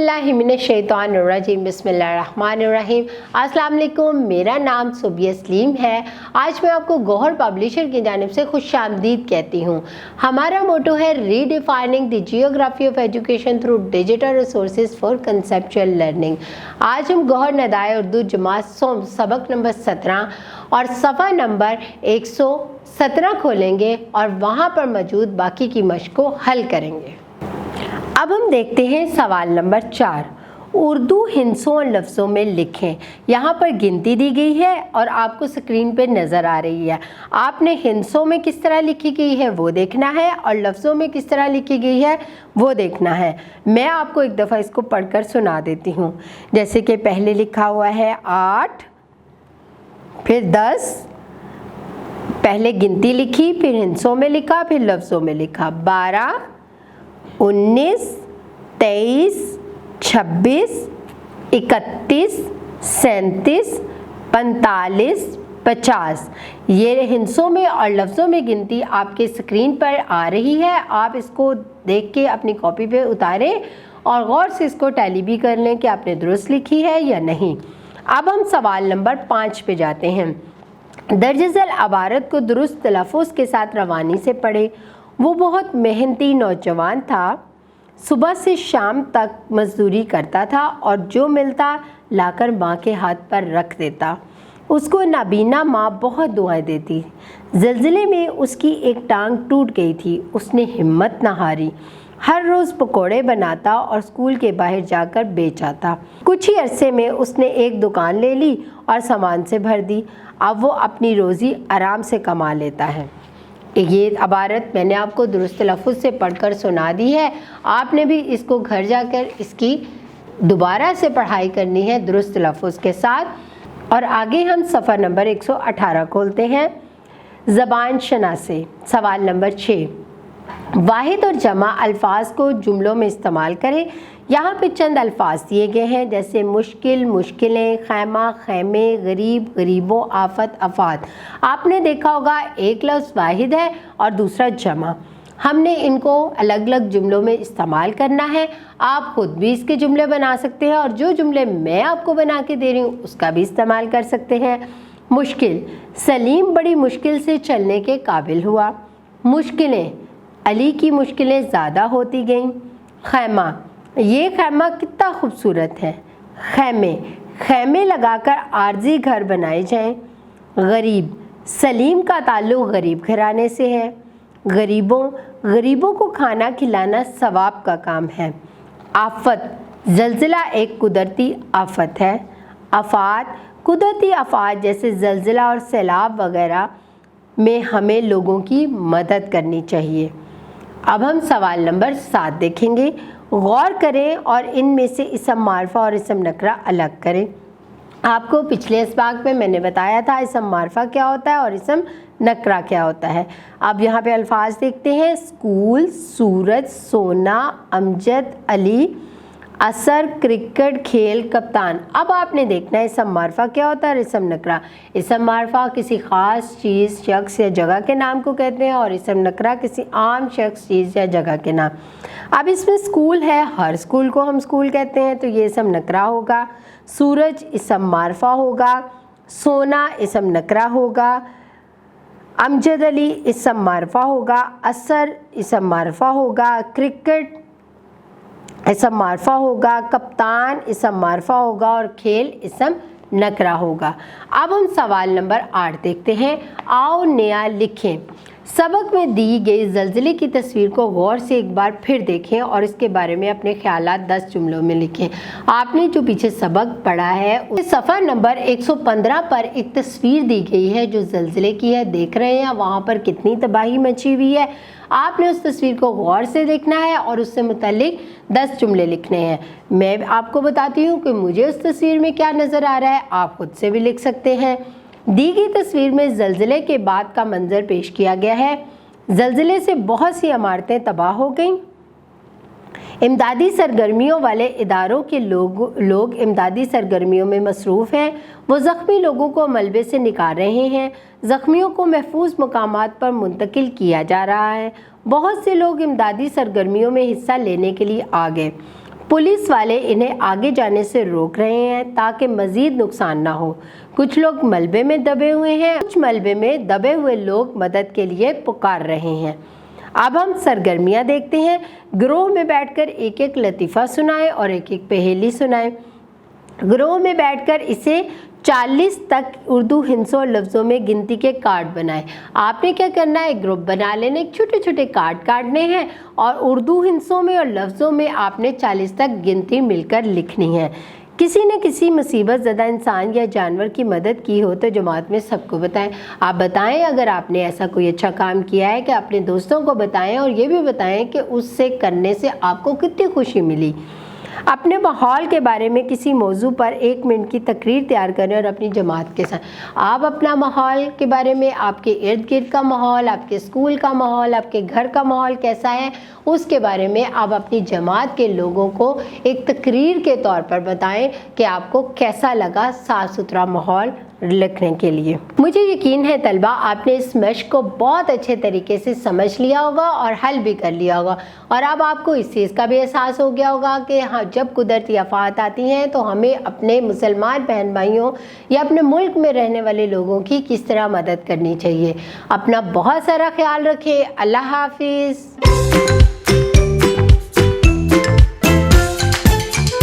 औज़ुबिल्लाहिमिनश्शैतानिर्रजीम बिस्मिल्लाहिर्रहमानिर्रहीम। अस्सलाम वालेकुम, मेरा नाम सुबिया सलीम है। आज मैं आपको गौहर पब्लिशर की जानिब से खुशामदीद कहती हूँ। हमारा मोटो है redefining the geography of education through digital resources for conceptual learning. आज हम गौहर नदाए उर्दू जमात सोम सबक नंबर 17 और सफ़ा नंबर 117 खोलेंगे और वहाँ पर मौजूद बाकी की मश्क को हल करेंगे। अब हम देखते हैं सवाल नंबर 4। उर्दू हिंसों और लफ्ज़ों में लिखें। यहाँ पर गिनती दी गई है और आपको स्क्रीन पे नज़र आ रही है। आपने हिंसों में किस तरह लिखी गई है वो देखना है और लफ्ज़ों में किस तरह लिखी गई है वो देखना है। मैं आपको एक दफ़ा इसको पढ़कर सुना देती हूँ। जैसे कि पहले लिखा हुआ है 8, फिर 10, पहले गिनती लिखी, फिर हिंसों में लिखा, फिर लफ्ज़ों में लिखा। 12, 19, 23, 26, 31, 37, 45, 50। ये हिंसों में और लफ्ज़ों में गिनती आपके स्क्रीन पर आ रही है। आप इसको देख के अपनी कॉपी पे उतारें और गौर से इसको टैली भी कर लें कि आपने दुरुस्त लिखी है या नहीं। अब हम सवाल नंबर 5 पे जाते हैं। दर्जल अबारत को दुरुस्त तलफ़ुज़ के साथ रवानी से पढ़े। वो बहुत मेहनती नौजवान था, सुबह से शाम तक मजदूरी करता था और जो मिलता लाकर माँ के हाथ पर रख देता। उसको नाबीना माँ बहुत दुआएं देती। ज़लज़ले में उसकी एक टांग टूट गई थी। उसने हिम्मत न हारी, हर रोज़ पकोड़े बनाता और स्कूल के बाहर जाकर बेच आता। कुछ ही अरसे में उसने एक दुकान ले ली और सामान से भर दी। अब वो अपनी रोज़ी आराम से कमा लेता है। ये अबारत मैंने आपको दुरुस्त लफ्ज़ से पढ़कर सुना दी है। आपने भी इसको घर जाकर इसकी दोबारा से पढ़ाई करनी है दुरुस्त लफ्ज़ के साथ। और आगे हम सफ़ा नंबर 118 खोलते हैं। ज़बान शनासे। सवाल नंबर 6। वाहिद और जमा अल्फाज को जुमलों में इस्तेमाल करें। यहाँ पे चंद अल्फाज दिए गए हैं जैसे मुश्किल, मुश्किलें, खैमा, खैमे, गरीब, गरीबों, आफत, आफात। आपने देखा होगा एक लफ्ज़ वाहिद है और दूसरा जमा। हमने इनको अलग अलग जुमलों में इस्तेमाल करना है। आप खुद भी इसके जुमले बना सकते हैं और जो जुमले मैं आपको बना के दे रही हूँ उसका भी इस्तेमाल कर सकते हैं। मुश्किल, सलीम बड़ी मुश्किल से चलने के काबिल हुआ। मुश्किलें, अली की मुश्किलें ज़्यादा होती गईं। खैमा, ये खैमा कितना खूबसूरत है। खैमे, खैमे लगाकर आर्जी घर बनाए जाएं। गरीब, सलीम का ताल्लुक़ गरीब घराने से है। गरीबों, गरीबों को खाना खिलाना सवाब का काम है। आफत, ज़लज़ला एक कुदरती आफत है। आफात, कुदरती आफात जैसे ज़लज़ला और सैलाब वगैरह में हमें लोगों की मदद करनी चाहिए। अब हम सवाल नंबर 7 देखेंगे। गौर करें और इनमें से इसम मारफा और इसम नकरा अलग करें। आपको पिछले इसबाक में मैंने बताया था इसम मारफा क्या होता है और इसम नकरा क्या होता है। अब यहाँ पे अल्फाज देखते हैं। स्कूल, सूरज, सोना, अमजद, अली, असर, क्रिकेट, खेल, कप्तान। अब आपने देखना है इसम मारफा क्या होता है और इसम नकरा। इसम मारफा किसी ख़ास चीज़, शख्स या जगह के नाम को कहते हैं और इसम नकरा किसी आम शख्स, चीज़ या जगह के नाम। अब इसमें स्कूल है, हर स्कूल को हम स्कूल कहते हैं तो ये इसम नकरा होगा। सूरज इसम मारफा होगा। सोना इसम नकरा होगा। अमजद अली इसम मारफा होगा। असर इसम मारफा होगा। क्रिकेट इसम मारफा होगा। कप्तान इसम मारफा होगा और खेल इसम नकरा होगा। अब हम सवाल नंबर 8 देखते हैं। आओ नया लिखें। सबक में दी गई ज़लज़ले की तस्वीर को गौर से एक बार फिर देखें और इसके बारे में अपने ख्यालात 10 जुमलों में लिखें। आपने जो पीछे सबक पढ़ा है उस सफ़ा नंबर 115 पर एक तस्वीर दी गई है जो ज़लज़ले की है। देख रहे हैं वहाँ पर कितनी तबाही मची हुई है। आपने उस तस्वीर को गौर से देखना है और उससे मुताल्लिक 10 जुमले लिखने हैं। मैं आपको बताती हूँ कि मुझे उस तस्वीर में क्या नज़र आ रहा है, आप खुद से भी लिख सकते हैं। दी गई तस्वीर में ज़लज़ले के बाद का मंजर पेश किया गया है। ज़लज़ले से बहुत सी इमारतें तबाह हो गईं। इमदादी सरगर्मियों वाले इदारों के लोग इमदादी सरगर्मियों में मसरूफ़ हैं। वो ज़ख्मी लोगों को मलबे से निकाल रहे हैं। ज़ख्मियों को महफूज मकामात पर मुंतकिल किया जा रहा है। बहुत से लोग इमदादी सरगर्मियों में हिस्सा लेने के लिए आ गए। पुलिस वाले इन्हें आगे जाने से रोक रहे हैं ताकि मजीद नुकसान ना हो। कुछ लोग मलबे में दबे हुए हैं, कुछ मलबे में दबे हुए लोग मदद के लिए पुकार रहे हैं। अब हम सरगर्मियां देखते हैं। गिरोह में बैठकर एक एक लतीफ़ा सुनाएं और एक एक पहेली सुनाएं। गिरोह में बैठकर इसे 40 तक उर्दू हिंसों और लफ्ज़ों में गिनती के कार्ड बनाएं। आपने क्या करना है, ग्रुप बना लेने, छोटे छोटे कार्ड काटने हैं और उर्दू हिंसों में और लफ्ज़ों में आपने 40 तक गिनती मिलकर लिखनी है। किसी न किसी मुसीबत ज़दा इंसान या जानवर की मदद की हो तो जमात में सबको बताएं। आप बताएं अगर आपने ऐसा कोई अच्छा काम किया है कि अपने दोस्तों को बताएं और ये भी बताएं कि उससे करने से आपको कितनी खुशी मिली। अपने माहौल के बारे में किसी मौजू पर 1 मिनट की तकरीर तैयार करें और अपनी जमात के साथ आप अपना माहौल के बारे में, आपके इर्द गिर्द का माहौल, आपके स्कूल का माहौल, आपके घर का माहौल कैसा है, उसके बारे में आप अपनी जमात के लोगों को एक तकरीर के तौर पर बताएं कि आपको कैसा लगा साफ़ सुथरा माहौल लिखने के लिए। मुझे यकीन है तलबा आपने इस मश्क को बहुत अच्छे तरीके से समझ लिया होगा और हल भी कर लिया होगा और अब आपको इस चीज़ का भी एहसास हो गया होगा कि हाँ, जब कुदरती आफात आती हैं तो हमें अपने मुसलमान बहन भाइयों या अपने मुल्क में रहने वाले लोगों की किस तरह मदद करनी चाहिए। अपना बहुत सारा ख्याल रखें। अल्लाह हाफिज़।